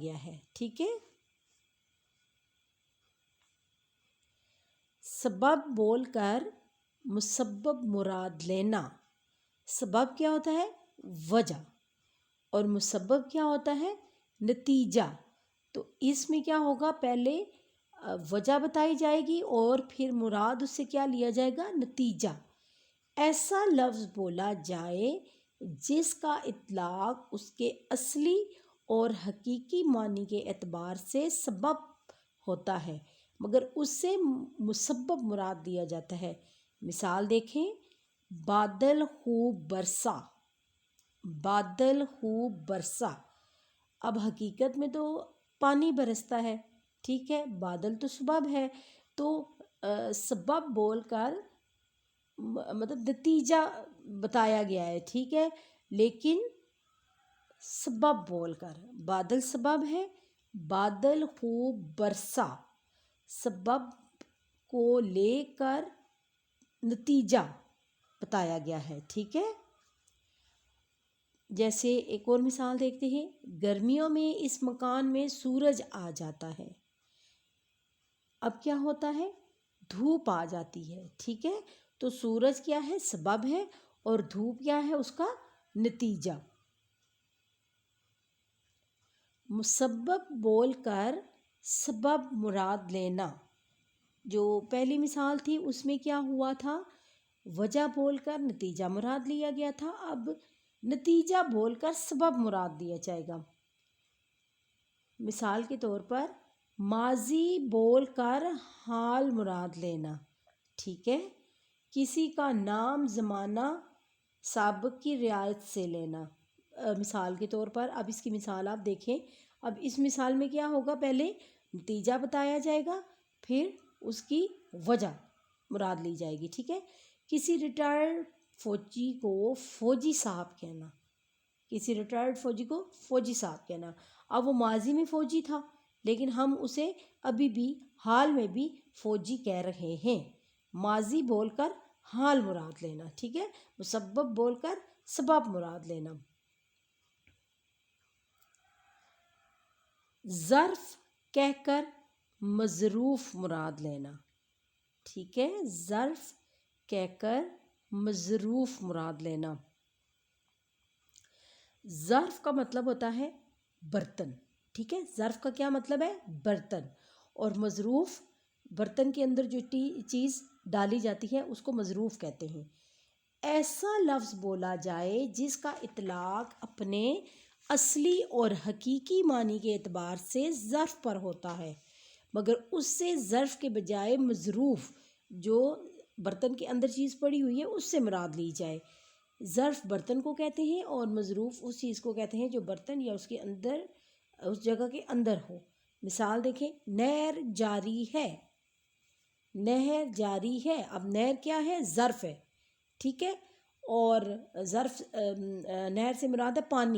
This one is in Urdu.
گیا ہے، ٹھیک ہے۔ سبب بول کر مسبب مراد لینا۔ سبب کیا ہوتا ہے؟ وجہ، اور مسبب کیا ہوتا ہے؟ نتیجہ۔ تو اس میں کیا ہوگا؟ پہلے وجہ بتائی جائے گی اور پھر مراد اس سے کیا لیا جائے گا؟ نتیجہ۔ ایسا لفظ بولا جائے جس کا اطلاق اس کے اصلی اور حقیقی معنی کے اعتبار سے سبب ہوتا ہے مگر اس سے مسبب مراد دیا جاتا ہے۔ مثال دیکھیں، بادل خوب برسا، بادل خوب برسا۔ اب حقیقت میں تو پانی برستا ہے، ٹھیک ہے، بادل تو سبب ہے، تو سبب بول کر مطلب نتیجہ بتایا گیا ہے، ٹھیک ہے، لیکن سبب بول کر بادل سبب ہے، بادل خوب برسا سبب کو لے کر نتیجہ بتایا گیا ہے، ٹھیک ہے۔ جیسے ایک اور مثال دیکھتے ہیں، گرمیوں میں اس مکان میں سورج آ جاتا ہے۔ اب کیا ہوتا ہے؟ دھوپ آ جاتی ہے، ٹھیک ہے، تو سورج کیا ہے؟ سبب ہے، اور دھوپ کیا ہے؟ اس کا نتیجہ۔ مسبب بول کر سبب مراد لینا۔ جو پہلی مثال تھی اس میں کیا ہوا تھا؟ وجہ بول کر نتیجہ مراد لیا گیا تھا، اب نتیجہ بول کر سبب مراد دیا جائے گا۔ مثال کے طور پر ماضی بول کر حال مراد لینا، ٹھیک ہے، کسی کا نام زمانہ سابق کی رعایت سے لینا۔ مثال کے طور پر اب اس کی مثال آپ دیکھیں، اب اس مثال میں کیا ہوگا؟ پہلے نتیجہ بتایا جائے گا، پھر اس کی وجہ مراد لی جائے گی، ٹھیک ہے۔ کسی ریٹائرڈ فوجی کو فوجی صاحب کہنا، کسی ریٹائرڈ فوجی کو فوجی صاحب کہنا۔ اب وہ ماضی میں فوجی تھا لیکن ہم اسے ابھی بھی حال میں بھی فوجی کہہ رہے ہیں۔ ماضی بول کر حال مراد لینا، ٹھیک ہے، مسبب بول کر سبب مراد لینا۔ ظرف کہہ کر مظروف مراد لینا، ٹھیک ہے، ظرف کہہ کر مظروف مراد لینا۔ ظرف کا مطلب ہوتا ہے برتن، ٹھیک ہے، ظرف کا کیا مطلب ہے؟ برتن، اور مظروف برتن کے اندر جو چیز ڈالی جاتی ہے اس کو مظروف کہتے ہیں۔ ایسا لفظ بولا جائے جس کا اطلاق اپنے اصلی اور حقیقی معنی کے اعتبار سے ظرف پر ہوتا ہے مگر اس سے ظرف کے بجائے مظروف جو برتن کے اندر چیز پڑی ہوئی ہے اس سے مراد لی جائے۔ ظرف برتن کو کہتے ہیں اور مظروف اس چیز کو کہتے ہیں جو برتن یا اس کے اندر، اس جگہ کے اندر ہو۔ مثال دیکھیں، نہر جاری ہے، نہر جاری ہے، اب نہر کیا ہے؟ ظرف ہے، ٹھیک ہے، اور ظرف نہر سے مراد ہے پانی۔